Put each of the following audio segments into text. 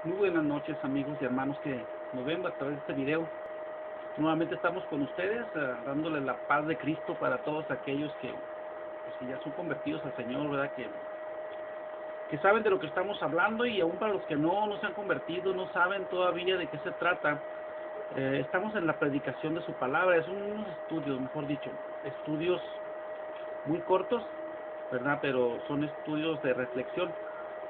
Muy buenas noches, amigos y hermanos que nos ven a través de este video. Nuevamente estamos con ustedes, dándoles la paz de Cristo para todos aquellos que ya son convertidos al Señor, ¿verdad? Que saben de lo que estamos hablando, y aún para los que no se han convertido, no saben todavía de qué se trata. Estamos en la predicación de su palabra. Es unos estudios, mejor dicho, estudios muy cortos, ¿verdad? Pero son estudios de reflexión.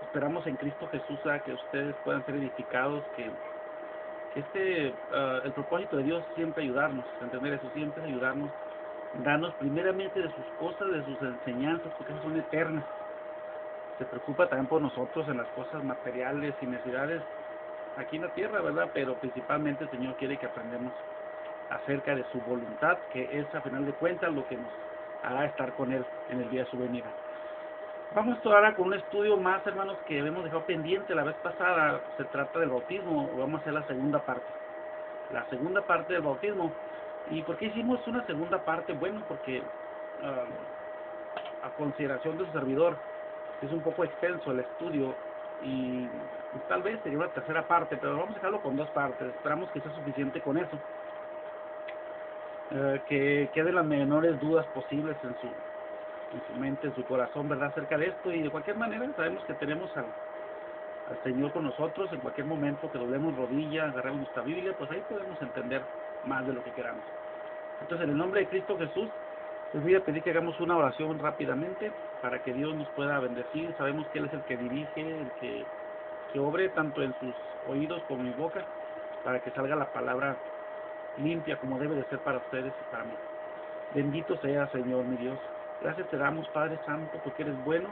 Esperamos en Cristo Jesús que ustedes puedan ser edificados, que el propósito de Dios siempre ayudarnos, entender eso, siempre ayudarnos, darnos primeramente de sus cosas, de sus enseñanzas, porque esas son eternas. Se preocupa también por nosotros en las cosas materiales y necesidades aquí en la tierra, ¿verdad? Pero principalmente el Señor quiere que aprendamos acerca de su voluntad, que es a final de cuentas lo que nos hará estar con Él en el día de su venida. Vamos ahora con un estudio más, hermanos, que habíamos dejado pendiente la vez pasada. Se trata del bautismo. Vamos a hacer la segunda parte. La segunda parte del bautismo. ¿Y por qué hicimos una segunda parte? Bueno, porque a consideración de su servidor es un poco extenso el estudio, y tal vez sería una tercera parte, pero vamos a dejarlo con dos partes. Esperamos que sea suficiente con eso. Que queden las menores dudas posibles en su mente, en su corazón, ¿verdad?, acerca de esto. Y de cualquier manera sabemos que tenemos al Señor con nosotros. En cualquier momento que doblemos rodilla, agarremos nuestra Biblia, pues ahí podemos entender más de lo que queramos. Entonces, en el nombre de Cristo Jesús, les voy a pedir que hagamos una oración rápidamente para que Dios nos pueda bendecir. Sabemos que Él es el que dirige, el que obre tanto en sus oídos como en mi boca, para que salga la palabra limpia como debe de ser para ustedes y para mí. Bendito sea, Señor, mi Dios. Gracias te damos, Padre Santo, porque eres bueno,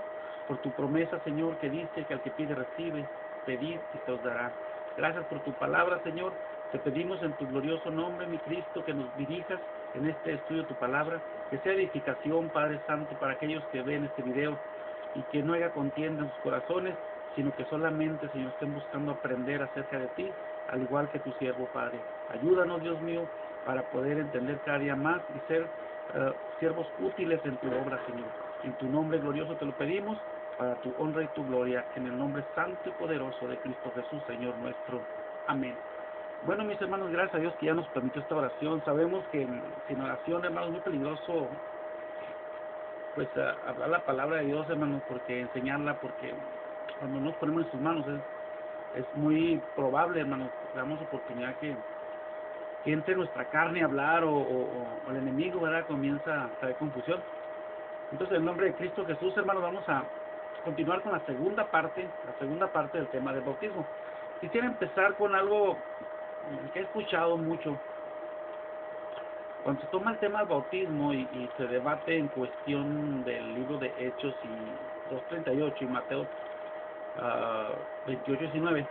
por tu promesa, Señor, que dice que al que pide recibe, pedid y te os dará. Gracias por tu palabra, Señor. Te pedimos en tu glorioso nombre, mi Cristo, que nos dirijas en este estudio de tu palabra, que sea edificación, Padre Santo, para aquellos que ven este video, y que no haya contienda en sus corazones, sino que solamente, Señor, estén buscando aprender acerca de ti, al igual que tu siervo, Padre. Ayúdanos, Dios mío, para poder entender cada día más y ser siervos útiles en tu obra, Señor. En tu nombre glorioso te lo pedimos, para tu honra y tu gloria, en el nombre santo y poderoso de Cristo Jesús, Señor nuestro. Amén. Bueno, mis hermanos, gracias a Dios que ya nos permitió esta oración. Sabemos que sin oración, hermanos, es muy peligroso, pues, hablar la palabra de Dios, hermanos, porque enseñarla, porque cuando nos ponemos en sus manos es muy probable, hermanos, que damos oportunidad que entre nuestra carne a hablar, o el enemigo, ¿verdad?, comienza a traer confusión. Entonces, en el nombre de Cristo Jesús, hermanos, vamos a continuar con la segunda parte del tema del bautismo. Quisiera empezar con algo que he escuchado mucho. Cuando se toma el tema del bautismo y se debate en cuestión del libro de Hechos y 2:38 y Mateo 28:19,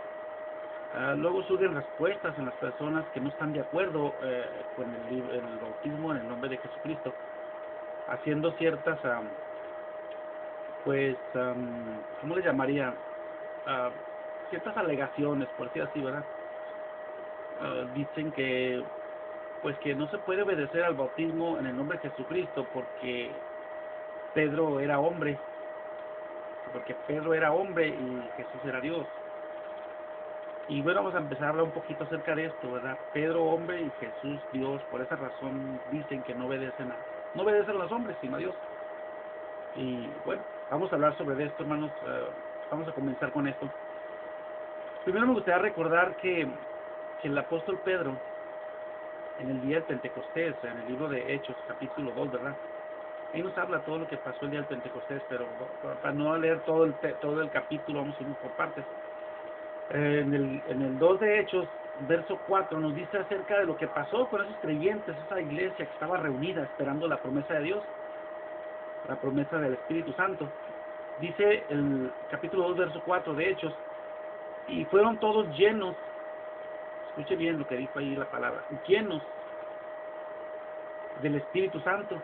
luego surgen respuestas en las personas que no están de acuerdo con el bautismo en el nombre de Jesucristo, haciendo ciertas, ¿cómo le llamaría? Ciertas alegaciones, por decir así, ¿verdad? Dicen que, pues, que no se puede obedecer al bautismo en el nombre de Jesucristo porque Pedro era hombre, y Jesús era Dios. Y bueno, vamos a empezar a hablar un poquito acerca de esto, ¿verdad? Pedro hombre y Jesús Dios. Por esa razón dicen que no obedecen a los hombres, sino a Dios. Y bueno, vamos a hablar sobre esto, hermanos. Vamos a comenzar con esto. Primero me gustaría recordar que el apóstol Pedro, en el día del Pentecostés, en el libro de Hechos, capítulo 2, ¿verdad?, ahí nos habla todo lo que pasó el día del Pentecostés, pero para no leer todo el capítulo, vamos a ir por partes. En el 2 de Hechos, verso 4, nos dice acerca de lo que pasó con esos creyentes, esa iglesia que estaba reunida esperando la promesa de Dios, la promesa del Espíritu Santo. Dice el capítulo 2, verso 4 de Hechos: y fueron todos llenos, escuche bien lo que dijo ahí la palabra, llenos del Espíritu Santo,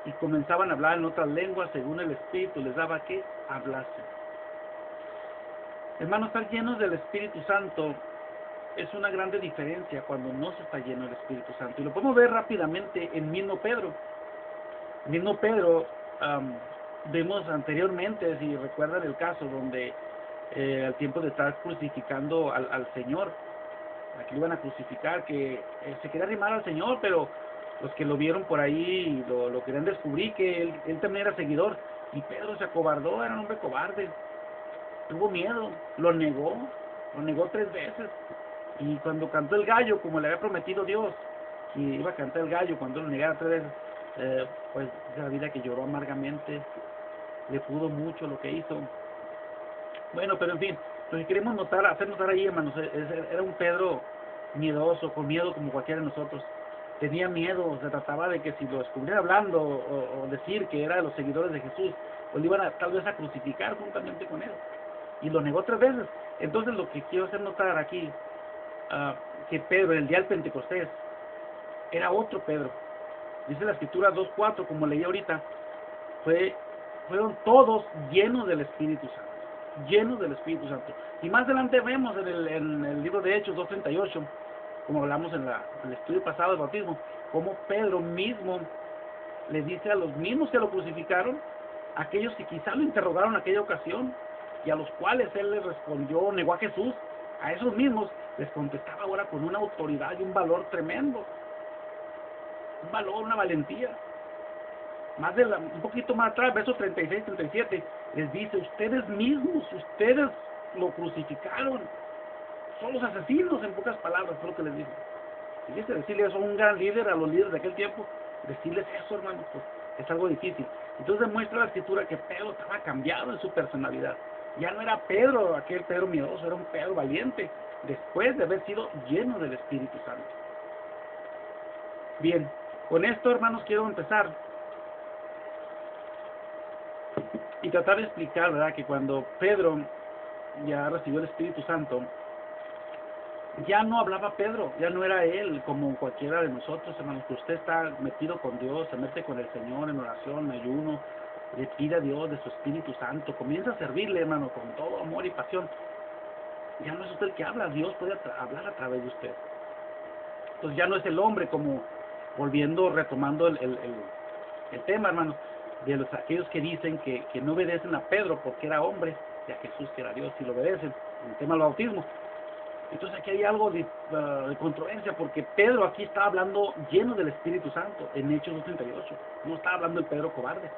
y comenzaban a hablar en otras lenguas según el Espíritu les daba que hablasen. Hermanos, estar llenos del Espíritu Santo es una grande diferencia cuando no se está lleno del Espíritu Santo. Y lo podemos ver rápidamente en mismo Pedro. Vemos anteriormente, si recuerdan el caso, donde al tiempo de estar crucificando al Señor, a que lo iban a crucificar, que se quería arrimar al Señor, pero los que lo vieron por ahí lo querían descubrir, que él también era seguidor, y Pedro se acobardó, era un hombre cobarde, tuvo miedo, lo negó 3 veces, y cuando cantó el gallo, como le había prometido Dios, que iba a cantar el gallo cuando lo negara 3 veces, pues la vida que lloró amargamente, le pudo mucho lo que hizo. Bueno, pero en fin, lo que queremos hacer notar ahí, hermanos, era un Pedro miedoso, con miedo como cualquiera de nosotros. Tenía miedo, se trataba de que si lo descubriera hablando o decir que era de los seguidores de Jesús, o lo iban tal vez a crucificar juntamente con él. Y lo negó 3 veces. Entonces lo que quiero hacer notar aquí, que Pedro, el día del Pentecostés, era otro Pedro. Dice la Escritura 2:4, como leí ahorita, fueron todos llenos del Espíritu Santo, llenos del Espíritu Santo. Y más adelante vemos en el libro de Hechos 2:38, como hablamos en el estudio pasado del bautismo, como Pedro mismo le dice a los mismos que lo crucificaron, aquellos que quizá lo interrogaron en aquella ocasión, y a los cuales él les respondió, negó a Jesús, a esos mismos les contestaba ahora con una autoridad y un valor tremendo, un valor, una valentía. Un poquito más atrás, versos 36, 37, les dice, ustedes mismos, ustedes lo crucificaron, son los asesinos, en pocas palabras, fue lo que les dijo. Y decirle eso a un gran líder, a los líderes de aquel tiempo, decirles eso, hermanos, pues es algo difícil. Entonces demuestra la Escritura que Pedro estaba cambiado en su personalidad. Ya no era Pedro, aquel Pedro miedoso, era un Pedro valiente, después de haber sido lleno del Espíritu Santo. Bien, con esto, hermanos, quiero empezar y tratar de explicar, ¿verdad?, que cuando Pedro ya recibió el Espíritu Santo, ya no hablaba Pedro, ya no era él como cualquiera de nosotros, hermanos, que usted está metido con Dios, se mete con el Señor en oración, en ayuno, le pide a Dios de su Espíritu Santo, comienza a servirle, hermano, con todo amor y pasión. Ya no es usted el que habla, Dios puede hablar a través de usted. Entonces ya no es el hombre, como retomando el tema, hermanos, de aquellos que dicen que no obedecen a Pedro porque era hombre, y a Jesús que era Dios, si lo obedecen, en el tema del bautismo. Entonces aquí hay algo de controversia, porque Pedro aquí está hablando lleno del Espíritu Santo, en Hechos 2:38. No está hablando el Pedro cobarde,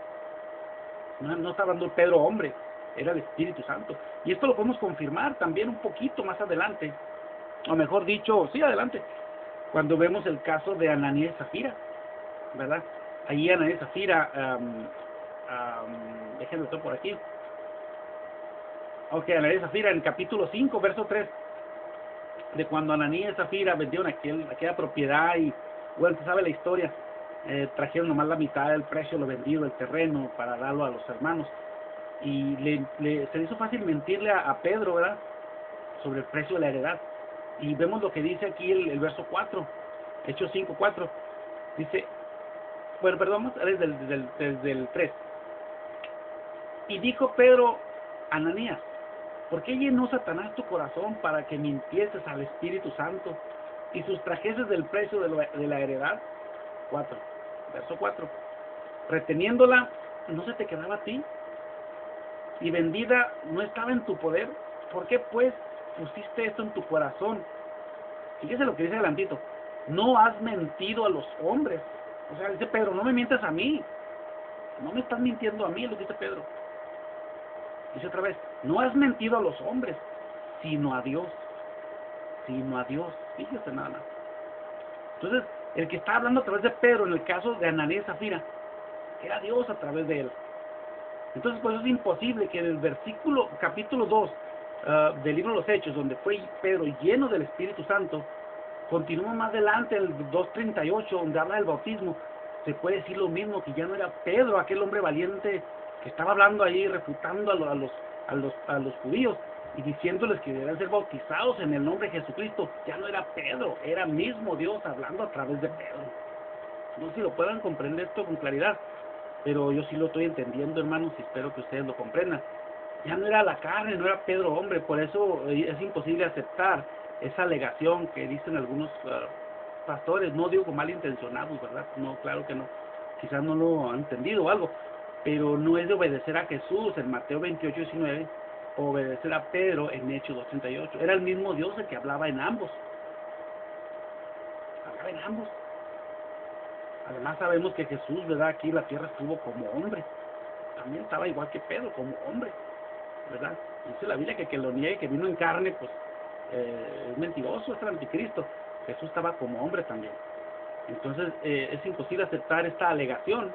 no está hablando el Pedro hombre, era el Espíritu Santo. Y esto lo podemos confirmar también un poquito más adelante, o mejor dicho, sí, adelante, cuando vemos el caso de Ananías y Zafira, ¿verdad? Ahí Ananías y Zafira, déjenme estar por aquí. Ok, Ananías y Zafira en capítulo 5, verso 3. De cuando Ananías y Zafira vendieron aquella propiedad y, bueno, usted sabe la historia, trajeron nomás la mitad del precio, lo vendido, el terreno, para darlo a los hermanos. Y se le hizo fácil mentirle a Pedro, ¿verdad?, sobre el precio de la heredad. Y vemos lo que dice aquí el verso 4, Hechos 5:4. Dice, bueno, perdón, desde el 3. Y dijo Pedro, Ananías, ¿por qué llenó Satanás tu corazón para que mintieses al Espíritu Santo y sustrajeses del precio de la heredad? 4, verso 4. Reteniéndola, ¿no se te quedaba a ti? Y vendida, ¿no estaba en tu poder? ¿Por qué, pues, pusiste esto en tu corazón? Fíjese lo que dice adelantito. No has mentido a los hombres. O sea, dice Pedro, no me mientas a mí. No me estás mintiendo a mí, lo que dice Pedro. Dice otra vez, no has mentido a los hombres, sino a Dios. Sino a Dios. Fíjese nada más. Entonces, el que está hablando a través de Pedro, en el caso de Ananías y Zafira, era Dios a través de él. Entonces, pues es imposible que en el capítulo 2 del libro de los Hechos, donde fue Pedro lleno del Espíritu Santo, continúa más adelante, el 2:38, donde habla del bautismo, se puede decir lo mismo, que ya no era Pedro, aquel hombre valiente que estaba hablando ahí, refutando a los judíos y diciéndoles que debían ser bautizados en el nombre de Jesucristo. Ya no era Pedro, era mismo Dios hablando a través de Pedro. No sé si lo puedan comprender esto con claridad, pero yo sí lo estoy entendiendo, hermanos, y espero que ustedes lo comprendan. Ya no era la carne, no era Pedro hombre, por eso es imposible aceptar esa alegación que dicen algunos pastores, no digo con malintencionados, ¿verdad? No, claro que no, quizás no lo han entendido o algo, pero no es de obedecer a Jesús. En Mateo 28:19 obedecer a Pedro en Hechos 2:38. Era el mismo Dios el que hablaba en ambos. Hablaba en ambos. Además sabemos que Jesús, ¿verdad? Aquí en la tierra estuvo como hombre. También estaba igual que Pedro, como hombre, ¿verdad? Dice la Biblia que lo niegue, que vino en carne, pues es mentiroso, es el anticristo. Jesús estaba como hombre también. Entonces es imposible aceptar esta alegación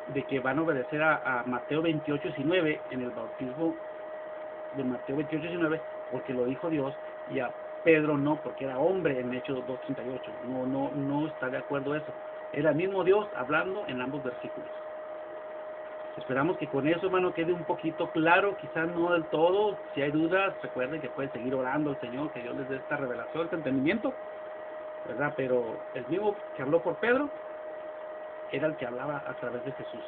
de que van a obedecer a Mateo 28:19 en el bautismo de Mateo 28:19, porque lo dijo Dios, y a Pedro no, porque era hombre en Hechos 2:38. No está de acuerdo eso. Era el mismo Dios hablando en ambos versículos. Esperamos que con eso, hermano, quede un poquito claro, quizás no del todo. Si hay dudas, recuerden que pueden seguir orando al Señor, que Dios les dé esta revelación, este entendimiento, ¿verdad? Pero el mismo que habló por Pedro era el que hablaba a través de Jesús,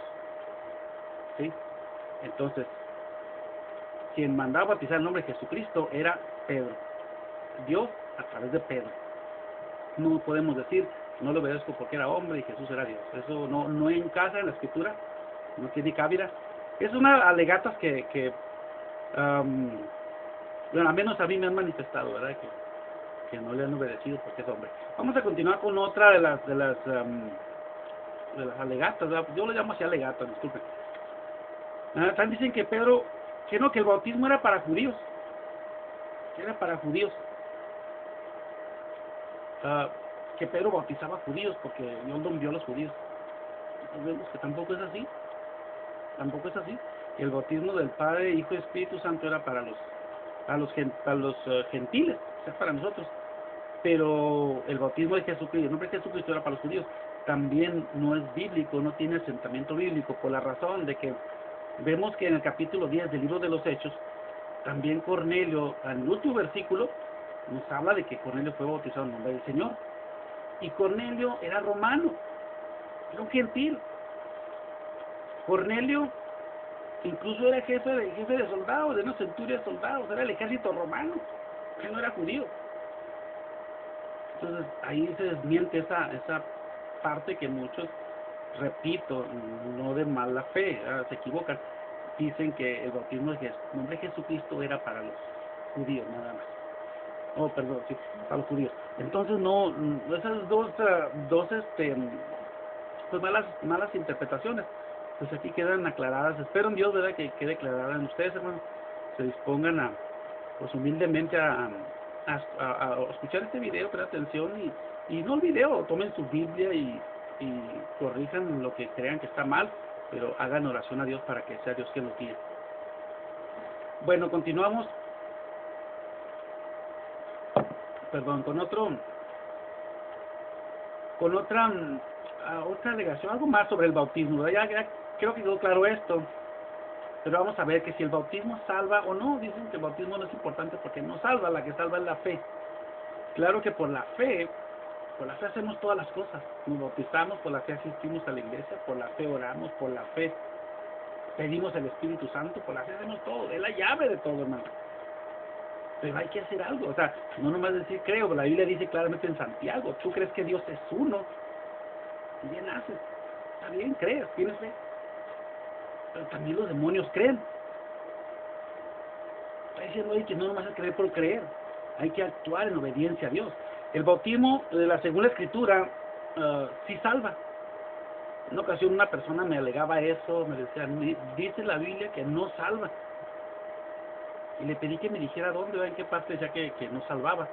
¿sí? Entonces, quien mandaba bautizar el nombre de Jesucristo era Pedro, Dios a través de Pedro. No podemos decir, no lo obedezco porque era hombre y Jesús era Dios. Eso no encaja en la Escritura, no tiene cabida. Es una alegatas que bueno, al menos a mí me han manifestado, ¿verdad? Que no le han obedecido porque es hombre. Vamos a continuar con otra de las alegatas, ¿verdad? Yo lo llamo así alegatas, disculpen. También dicen que Pedro, que no, que el bautismo era para judíos, que era para judíos, que Pedro bautizaba a judíos porque Dios no envió a los judíos. Entonces vemos que tampoco es así, El bautismo del Padre, Hijo y Espíritu Santo era para los gentiles, o sea, para nosotros. Pero el bautismo de Jesucristo, el nombre de Jesucristo era para los judíos. También no es bíblico, no tiene asentamiento bíblico, por la razón de que vemos que en el capítulo 10 del libro de los Hechos, también Cornelio, en el último versículo, nos habla de que Cornelio fue bautizado en nombre del Señor. Y Cornelio era romano, era un gentil. Cornelio incluso era jefe de soldados, de una centuria de soldados, era el ejército romano, que no era judío. Entonces ahí se desmiente esa parte que muchos, repito, no de mala fe, se equivocan, dicen que el bautismo de nombre de Jesucristo era para los judíos nada más. Oh, perdón, sí, para los judíos. Entonces no, esas dos pues malas interpretaciones, pues aquí quedan aclaradas. Espero en Dios, ¿verdad?, que quede aclarada en ustedes, hermanos. Se dispongan pues humildemente a escuchar este video, presten atención y no el video, tomen su Biblia y corrijan lo que crean que está mal, pero hagan oración a Dios para que sea Dios quien los guíe. Bueno, continuamos. Perdón, con otra alegación, algo más sobre el bautismo. Ya creo que quedó claro esto, pero vamos a ver que si el bautismo salva o no. Dicen que el bautismo no es importante porque no salva, la que salva es la fe. Claro que por la fe hacemos todas las cosas. Nos bautizamos, por la fe asistimos a la iglesia, por la fe oramos, por la fe pedimos el Espíritu Santo, por la fe hacemos todo. Es la llave de todo, hermano. Pero hay que hacer algo, o sea, no nomás decir creo. La Biblia dice claramente en Santiago, tú crees que Dios es uno, y bien haces, está bien, crees, tienes fe, pero también los demonios creen. Está diciendo ahí que no nomás es creer por creer, hay que actuar en obediencia a Dios. El bautismo de la segunda escritura sí salva. En una ocasión una persona me alegaba eso, me decía, dice la Biblia que no salva. Y le pedí que me dijera dónde, en qué parte decía que no salvaba.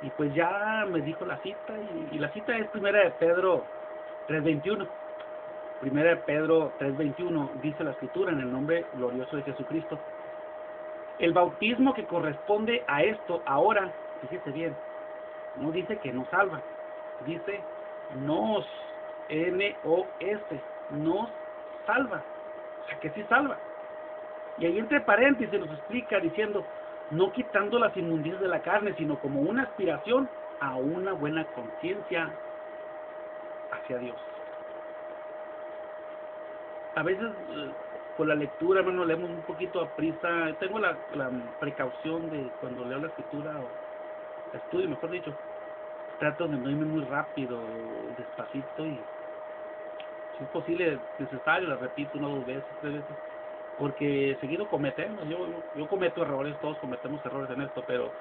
Y pues ya me dijo la cita, y la cita es 1 de Pedro 3:21. 1 de Pedro 3:21 dice la escritura en el nombre glorioso de Jesucristo. El bautismo que corresponde a esto ahora, fíjese bien, no dice que no salva, dice nos, N-O-S, nos salva, o sea que sí salva. Y ahí entre paréntesis nos explica diciendo, no quitando las inmundicias de la carne, sino como una aspiración a una buena conciencia hacia Dios. A veces por la lectura, hermano, leemos un poquito a prisa. Tengo la precaución de cuando leo la escritura, o estudio, mejor dicho, trato de no irme muy rápido, despacito, y si es posible, necesario, la repito 1 o 2 veces, 3 veces, porque seguido cometemos, yo cometo errores, todos cometemos errores en esto, pero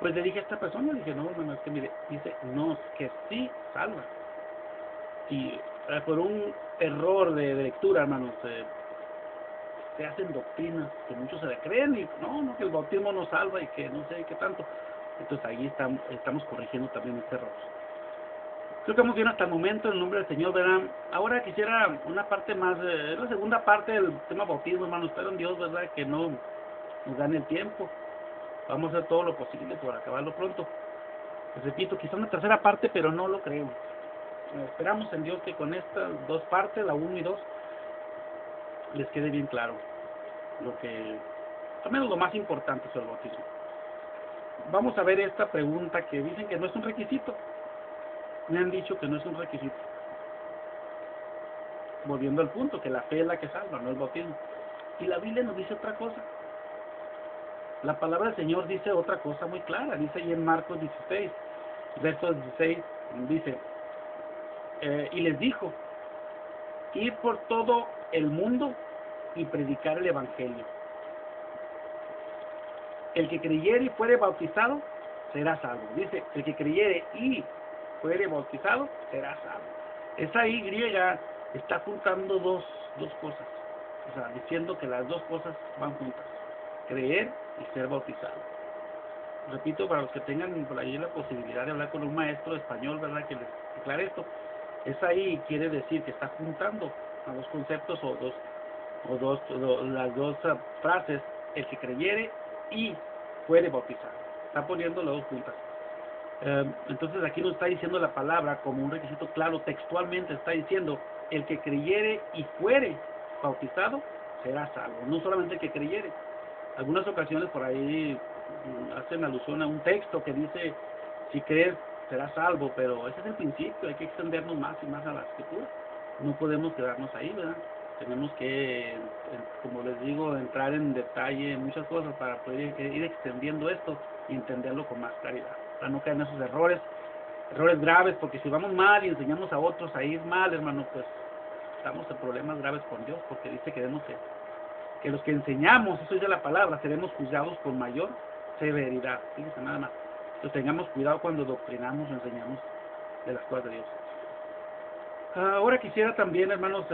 pues le dije a esta persona, le dije, no, hermano, es que mire, dice, no, que sí salva. Y por un error de lectura, hermanos, se hacen doctrinas que muchos se le creen y no, que el bautismo no salva y que no sé qué tanto. Entonces ahí estamos corrigiendo también este error. Creo que vamos bien hasta el momento, en el nombre del Señor, verán. Ahora quisiera una parte más, la segunda parte del tema bautismo, hermanos. Espero en Dios, ¿verdad?, que no nos gane el tiempo. Vamos a hacer todo lo posible por acabarlo pronto. Les repito, quizá una tercera parte, pero no lo creo. Esperamos en Dios que con estas dos partes, la 1 y 2, les quede bien claro lo que, al menos lo más importante sobre el bautismo. Vamos a ver esta pregunta que dicen que no es un requisito. Me han dicho que no es un requisito. Volviendo al punto, que la fe es la que salva, no el bautismo. Y la Biblia nos dice otra cosa. La palabra del Señor dice otra cosa muy clara. Dice ahí en Marcos 16, verso 16, dice, y les dijo, ir por todo el mundo y predicar el Evangelio. El que creyere y fuere bautizado, será salvo. Dice, el que creyere y fuere bautizado, será salvo. Esa Y griega está juntando dos cosas. O sea, diciendo que las dos cosas van juntas. Creer y ser bautizado. Repito, para los que tengan por ahí la posibilidad de hablar con un maestro de español, ¿verdad?, que les aclare esto. Esa Y quiere decir que está juntando a dos conceptos las dos frases, el que creyere y fuere bautizado. Está poniendo las dos juntas. Entonces aquí nos está diciendo la palabra como un requisito claro, textualmente está diciendo, el que creyere y fuere bautizado será salvo. No solamente el que creyere. Algunas ocasiones por ahí hacen alusión a un texto que dice, si crees serás salvo, pero ese es el principio, hay que extendernos más y más a la escritura. No podemos quedarnos ahí, ¿verdad? Tenemos que, como les digo, entrar en detalle en muchas cosas para poder ir extendiendo esto y entenderlo con más claridad, para no caer en esos errores graves, porque si vamos mal y enseñamos a otros a ir mal, hermano, pues estamos en problemas graves con Dios, porque dice que debemos que los que enseñamos, eso dice la palabra, seremos juzgados con mayor severidad. Fíjense nada más. Entonces tengamos cuidado cuando doctrinamos o enseñamos de las cosas de Dios. Ahora quisiera también, hermanos,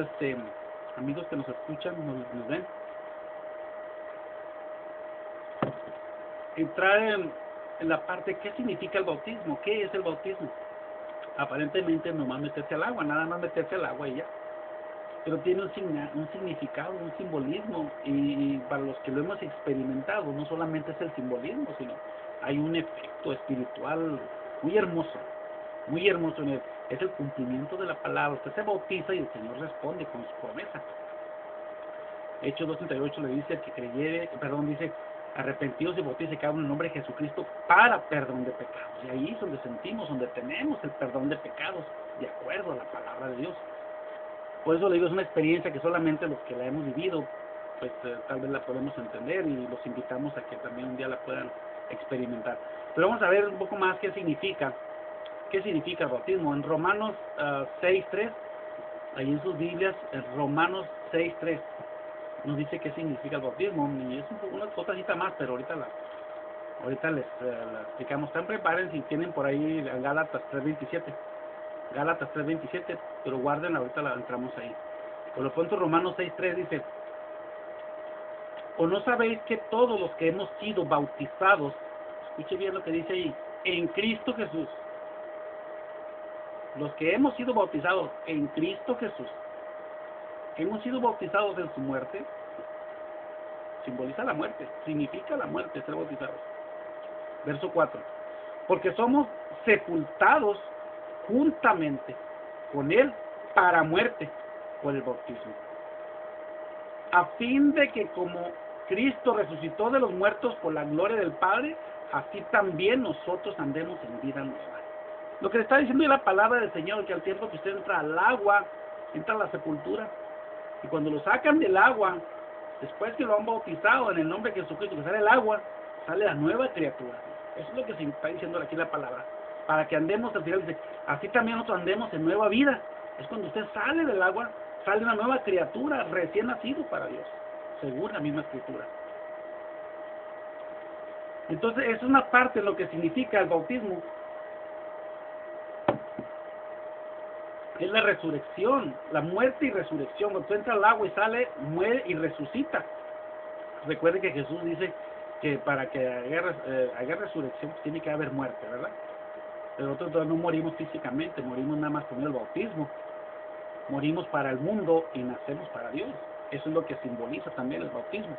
amigos que nos escuchan, nos ven, entrar en la parte, ¿qué significa el bautismo? ¿Qué es el bautismo? Aparentemente nomás meterse al agua, nada más meterse al agua y ya. Pero tiene un significado, un simbolismo, y para los que lo hemos experimentado, no solamente es el simbolismo, sino hay un efecto espiritual muy hermoso en él. Es el cumplimiento de la palabra. Usted se bautiza y el Señor responde con su promesa. Hechos 2:38 le dice, el que creyere, dice, arrepentidos y bautícese cada uno en el nombre de Jesucristo para perdón de pecados. Y ahí es donde sentimos, donde tenemos el perdón de pecados, de acuerdo a la palabra de Dios. Por eso le digo, es una experiencia que solamente los que la hemos vivido, pues tal vez la podemos entender, y los invitamos a que también un día la puedan experimentar. Pero vamos a ver un poco más qué significa el bautismo. En Romanos 6:3, ahí en sus Biblias, en Romanos 6:3, nos dice qué significa el bautismo, y es una cosita más, pero ahorita les explicamos. Están preparen si tienen por ahí Gálatas 3:27, pero guarden, ahorita entramos ahí. Por lo pronto Romanos 6:3 dice, ¿o no sabéis que todos los que hemos sido bautizados, escuche bien lo que dice ahí, en Cristo Jesús, los que hemos sido bautizados en Cristo Jesús, hemos sido bautizados en su muerte? Simboliza la muerte, significa la muerte ser bautizados. Verso 4, porque somos sepultados juntamente con él para muerte por el bautismo, a fin de que como Cristo resucitó de los muertos por la gloria del Padre, así también nosotros andemos en vida nueva. Lo que le está diciendo es la palabra del Señor, que al tiempo que usted entra al agua, entra a la sepultura, y cuando lo sacan del agua, después que lo han bautizado en el nombre de Jesucristo, que sale el agua, sale la nueva criatura. Eso es lo que se está diciendo aquí la palabra, para que andemos, al final dice, así también nosotros andemos en nueva vida. Es cuando usted sale del agua, sale una nueva criatura, recién nacido para Dios. según la misma escritura. Entonces, es una parte de lo que significa el bautismo. Es la resurrección, la muerte y resurrección. Cuando entra al agua y sale, muere y resucita. Recuerden que Jesús dice que para que haya resurrección tiene que haber muerte, ¿verdad? Pero nosotros no morimos físicamente, morimos nada más con el bautismo. Morimos para el mundo y nacemos para Dios. Eso es lo que simboliza también el bautismo.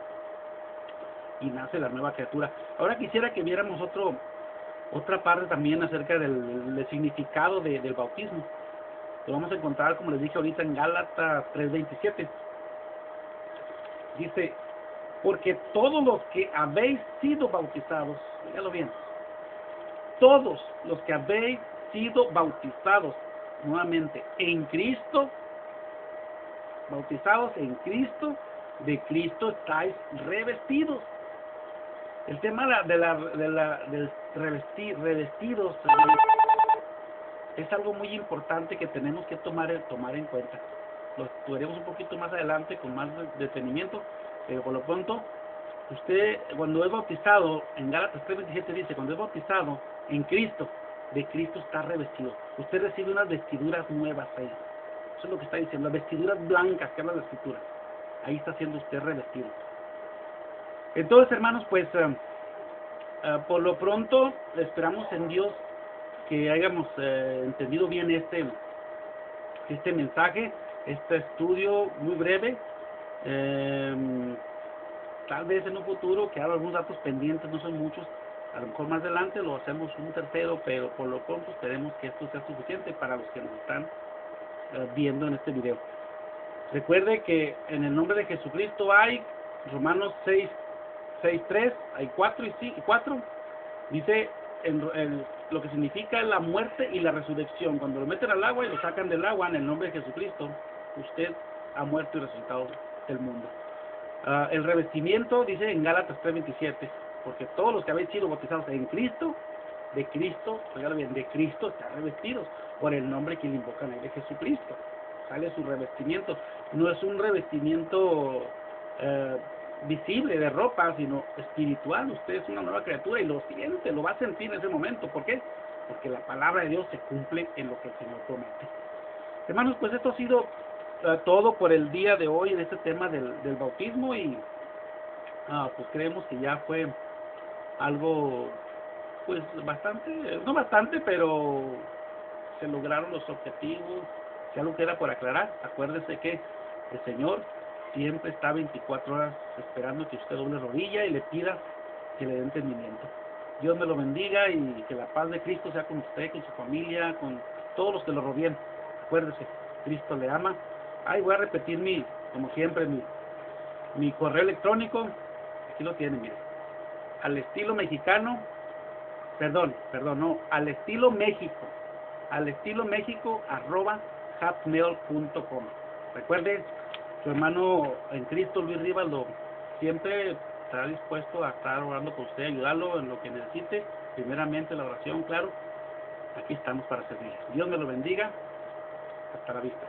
Y nace la nueva criatura. Ahora quisiera que viéramos otra parte también acerca del significado del bautismo. Lo vamos a encontrar, como les dije ahorita, en Gálatas 3:27. Dice, porque todos los que habéis sido bautizados, dígalo bien, todos los que habéis sido bautizados, nuevamente, en Cristo, bautizados en Cristo, de Cristo estáis revestidos. El tema del revestidos es algo muy importante que tenemos que tomar en cuenta. Lo estudiaremos un poquito más adelante con más detenimiento, pero por lo pronto, usted cuando es bautizado, en Gálatas 3:27 dice, cuando es bautizado en Cristo, de Cristo está revestido. Usted recibe unas vestiduras nuevas ahí. Eso es lo que está diciendo, las vestiduras blancas que habla la Escritura. Ahí está siendo usted revestido. Entonces, hermanos, pues, por lo pronto, esperamos en Dios que hayamos entendido bien este mensaje, este estudio muy breve. Tal vez en un futuro, que haga algunos datos pendientes, no son muchos, a lo mejor más adelante lo hacemos un tercero, pero por lo pronto esperemos que esto sea suficiente para los que nos están viendo en este video. Recuerde que en el nombre de Jesucristo hay Romanos 6:3, hay 4 y 4, dice lo que significa la muerte y la resurrección. Cuando lo meten al agua y lo sacan del agua en el nombre de Jesucristo, usted ha muerto y resucitado del mundo. El revestimiento dice en Gálatas 3:27, porque todos los que habéis sido bautizados en Cristo, de Cristo, oigan bien, de Cristo están revestidos por el nombre que le invocan ahí de Jesucristo. Sale su revestimiento. No es un revestimiento visible de ropa, sino espiritual. Usted es una nueva criatura y lo siente, lo va a sentir en ese momento. ¿Por qué? Porque la palabra de Dios se cumple en lo que el Señor promete. Hermanos, pues esto ha sido todo por el día de hoy en este tema del bautismo, y pues creemos que ya fue algo, pues no bastante, pero se lograron los objetivos. Si algo queda por aclarar, acuérdese que el Señor siempre está 24 horas esperando que usted doble rodilla y le pida que le dé entendimiento. Dios me lo bendiga y que la paz de Cristo sea con usted, con su familia, con todos los que lo rodeen. Acuérdese, Cristo le ama. Voy a repetir como siempre, mi correo electrónico. Aquí lo tienen, miren. Al estilo mexicano, al estilo México @hotmail.com. Recuerde, su hermano en Cristo, Luis Rivaldo, siempre estará dispuesto a estar orando por usted, ayudarlo en lo que necesite. Primeramente la oración, claro. Aquí estamos para servir. Dios me lo bendiga. Hasta la vista.